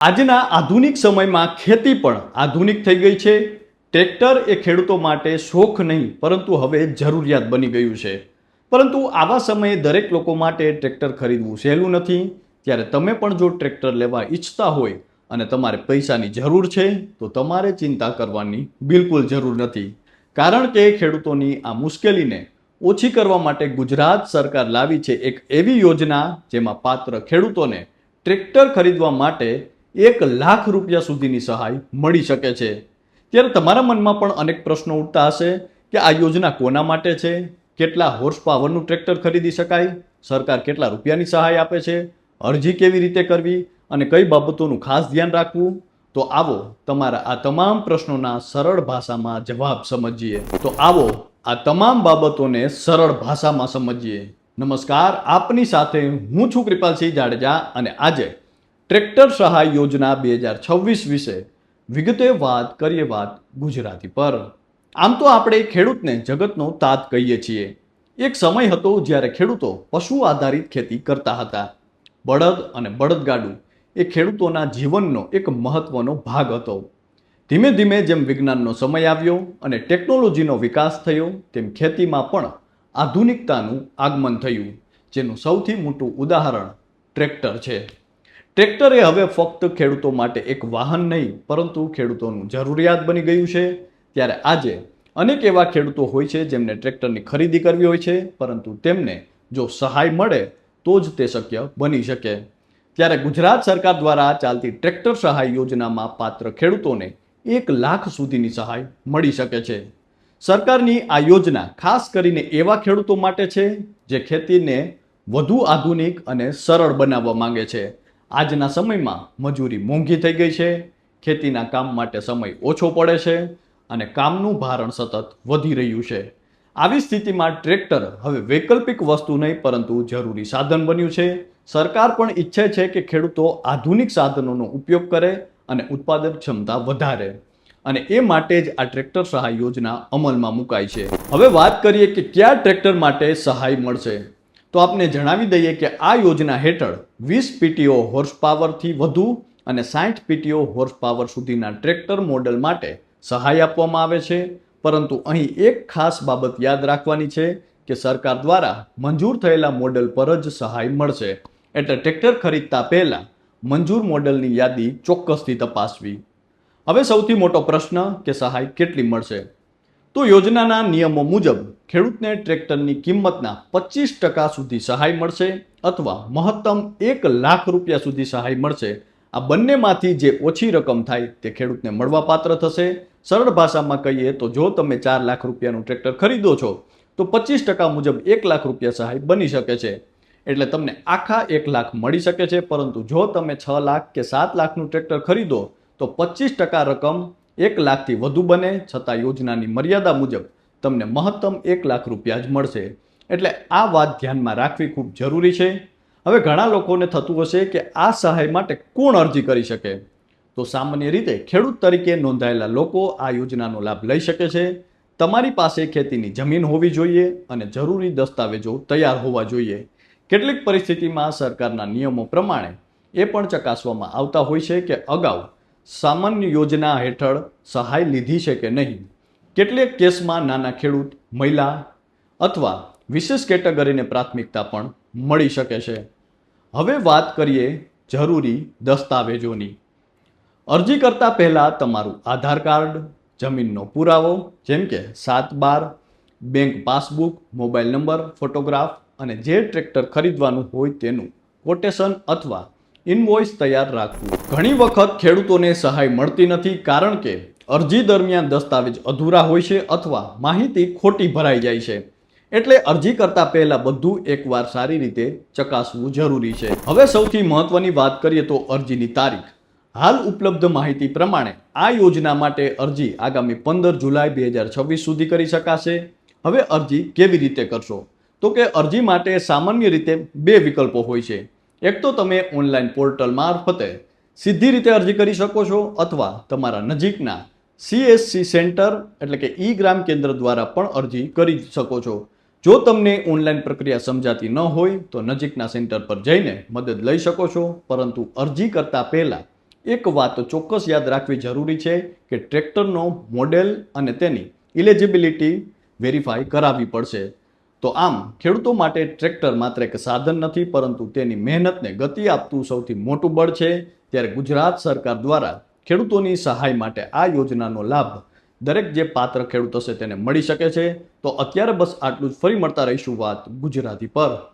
આજના આધુનિક સમયમાં ખેતી પણ આધુનિક થઈ ગઈ છે. ટ્રેક્ટર એ ખેડૂતો માટે શોખ નહીં પરંતુ હવે જરૂરિયાત બની ગયું છે. પરંતુ આવા સમયે દરેક લોકો માટે ટ્રેક્ટર ખરીદવું સહેલું નથી. ત્યારે તમે પણ જો ટ્રેક્ટર લેવા ઈચ્છતા હોય અને તમારે પૈસાની જરૂર છે તો તમારે ચિંતા કરવાની બિલકુલ જરૂર નથી. કારણ કે ખેડૂતોની આ મુશ્કેલીને ઓછી કરવા માટે ગુજરાત સરકાર લાવી છે એક એવી યોજના જેમાં પાત્ર ખેડૂતોને ટ્રેક્ટર ખરીદવા માટે 1,00,000 રૂપિયા સુધીની સહાય મળી શકે છે. ત્યારે તમારા મનમાં પણ અનેક પ્રશ્નો ઉઠતા હશે કે આ યોજના કોના માટે છે, કેટલા હોર્સ પાવરનું ટ્રેક્ટર ખરીદી શકાય, સરકાર કેટલા રૂપિયાની સહાય આપે છે, અરજી કેવી રીતે કરવી અને કઈ બાબતોનું ખાસ ધ્યાન રાખવું. તો આવો તમારા આ તમામ પ્રશ્નોના સરળ ભાષામાં જવાબ સમજીએ. તો આવો આ તમામ બાબતોને સરળ ભાષામાં સમજીએ. નમસ્કાર, આપની સાથે હું છું કૃપાલસિંહ જાડેજા અને આજે ટ્રેક્ટર સહાય યોજના 2026 વિશે વિગતે વાત કરીએ ગુજરાતી પર. આમ તો આપણે ખેડૂતને જગતનો તાત કહીએ છીએ. એક સમય હતો જ્યારે ખેડૂતો પશુ આધારિત ખેતી કરતા હતા. બળદ અને બળદગાડું એ ખેડૂતોના જીવનનો એક મહત્વનો ભાગ હતો. ધીમે ધીમે જેમ વિજ્ઞાનનો સમય આવ્યો અને ટેકનોલોજીનો વિકાસ થયો તેમ ખેતીમાં પણ આધુનિકતાનું આગમન થયું, જેનું સૌથી મોટું ઉદાહરણ ટ્રેક્ટર છે. ટ્રેક્ટર એ હવે ફક્ત ખેડૂતો માટે એક વાહન નહીં પરંતુ ખેડૂતોનું જરૂરિયાત બની ગયું છે. ત્યારે આજે અનેક એવા ખેડૂતો હોય છે જેમને ટ્રેક્ટરની ખરીદી કરવી હોય છે, પરંતુ તેમને જો સહાય મળે તો જ તે શક્ય બની શકે. ત્યારે ગુજરાત સરકાર દ્વારા ચાલતી ટ્રેક્ટર સહાય યોજનામાં પાત્ર ખેડૂતોને 1,00,000 સુધીની સહાય મળી શકે છે. સરકારની આ યોજના ખાસ કરીને એવા ખેડૂતો માટે છે જે ખેતીને વધુ આધુનિક અને સરળ બનાવવા માંગે છે. આજના સમયમાં મજૂરી મોંઘી થઈ ગઈ છે, ખેતીના કામ માટે સમય ઓછો પડે છે અને કામનું ભારણ સતત વધી રહ્યું છે. આવી સ્થિતિમાં ટ્રેક્ટર હવે વૈકલ્પિક વસ્તુ નહીં પરંતુ જરૂરી સાધન બન્યું છે. સરકાર પણ ઈચ્છે છે કે ખેડૂતો આધુનિક સાધનોનો ઉપયોગ કરે અને ઉત્પાદન ક્ષમતા વધારે, અને એ માટે જ આ ટ્રેક્ટર સહાય યોજના અમલમાં મુકાઈ છે. હવે વાત કરીએ કે કયા ટ્રેક્ટર માટે સહાય મળશે. તો આપને જણાવી દઈએ કે આ યોજના હેઠળ 20 PTO હોર્સ પાવરથી વધુ અને 60 PTO હોર્સ પાવર સુધીના ટ્રેક્ટર મોડેલ માટે સહાય આપવામાં આવે છે. પરંતુ અહીં એક ખાસ બાબત યાદ રાખવાની છે કે સરકાર દ્વારા મંજૂર થયેલા મોડેલ પર જ સહાય મળશે. એટલે ટ્રેક્ટર ખરીદતા પહેલા મંજૂર મોડેલની યાદી ચોક્કસથી તપાસવી. હવે સૌથી મોટો પ્રશ્ન કે સહાય કેટલી મળશે. તો યોજનાના નિયમો મુજબ ખેડૂતને ટ્રેક્ટરની કિંમતના 25% સુધી સહાય મળશે અથવા મહત્તમ 1,00,000 રૂપિયા સુધી સહાય મળશે. આ બંનેમાંથી જે ઓછી રકમ થાય તે ખેડૂતને મળવાપાત્ર થશે. સરળ ભાષામાં કહીએ તો જો તમે 4,00,000 રૂપિયાનું ટ્રેક્ટર ખરીદો છો તો 25% મુજબ 1,00,000 રૂપિયા સહાય બની શકે છે. એટલે તમને આખા 1,00,000 મળી શકે છે. પરંતુ જો તમે 6,00,000 કે 7,00,000નું ટ્રેક્ટર ખરીદો તો 25% રકમ 1,00,000 થી વધુ બને છતાં યોજનાની મર્યાદા મુજબ તમને મહત્તમ 1,00,000 રૂપિયા જ મળશે. એટલે આ વાત ધ્યાનમાં રાખવી ખૂબ જરૂરી છે. હવે ઘણા લોકોને થતું હશે કે આ સહાય માટે કોણ અરજી કરી શકે. તો સામાન્ય રીતે ખેડૂત તરીકે નોંધાયેલા લોકો આ યોજનાનો લાભ લઈ શકે છે. તમારી પાસે ખેતીની જમીન હોવી જોઈએ અને જરૂરી દસ્તાવેજો તૈયાર હોવા જોઈએ. કેટલીક પરિસ્થિતિમાં સરકારના નિયમો પ્રમાણે એ પણ ચકાસવામાં આવતા હોય છે કે અગાઉ સામાન્ય યોજના હેઠળ સહાય લીધી છે કે નહીં. કેટલીક કેસમાં નાના ખેડૂત, મહિલા અથવા વિશેષ કેટેગરીને પ્રાથમિકતા પણ મળી શકે છે. હવે વાત કરીએ જરૂરી દસ્તાવેજોની. અરજી કરતા પહેલા તમારું આધાર કાર્ડ, જમીનનો પુરાવો જેમ કે 7/12, bank passbook, mobile number, photograph અને જે ટ્રેક્ટર ખરીદવાનું હોય તેનું કોટેશન અથવા ઇનવોઇસ તૈયાર રાખવું. ઘણી વખત ખેડૂતોને સહાય મળતી નથી કારણ કે અરજી દરમિયાન દસ્તાવેજ અધૂરા હોય છે અથવા માહિતી ખોટી ભરાઈ જાય છે. એટલે અરજી કરતા પહેલા બધું એકવાર સારી રીતે ચકાસવું જરૂરી છે. હવે સૌથી મહત્વની વાત કરીએ તો અરજીની તારીખ. હાલ ઉપલબ્ધ માહિતી પ્રમાણે આ યોજના માટે અરજી આગામી 15 જુલાઈ 2026 સુધી કરી શકાશે. હવે અરજી કેવી રીતે કરશો. તો કે અરજી માટે સામાન્ય રીતે 2 વિકલ્પો હોય છે. એક તો તમે ઓનલાઈન પોર્ટલ મારફતે સીધી રીતે અરજી કરી શકો છો અથવા તમારા નજીકના CSC સેન્ટર એટલે કે ઈ ગ્રામ કેન્દ્ર દ્વારા પણ અરજી કરી શકો છો. જો તમને ઓનલાઈન પ્રક્રિયા સમજાતી ન હોય તો નજીકના સેન્ટર પર જઈને મદદ લઈ શકો છો. પરંતુ અરજી કરતા પહેલા એક વાત ચોક્કસ યાદ રાખવી જરૂરી છે કે ટ્રેક્ટરનો મોડેલ અને તેની ઇલિજિબિલિટી વેરીફાઈ કરાવવી પડશે. તો આમ ખેડૂતો માટે ટ્રેક્ટર માત્ર એક સાધન નથી, પરંતુ તેની મહેનતને ગતિ આપતું સૌથી મોટું બળ છે. ત્યારે ગુજરાત સરકાર દ્વારા ખેડૂતોની સહાય માટે આ યોજનાનો લાભ દરેક જે પાત્ર ખેડૂત હશે તેને મળી શકે છે. તો અત્યારે બસ આટલું જ. ફરી મળતા રહીશું વાત ગુજરાતી પર.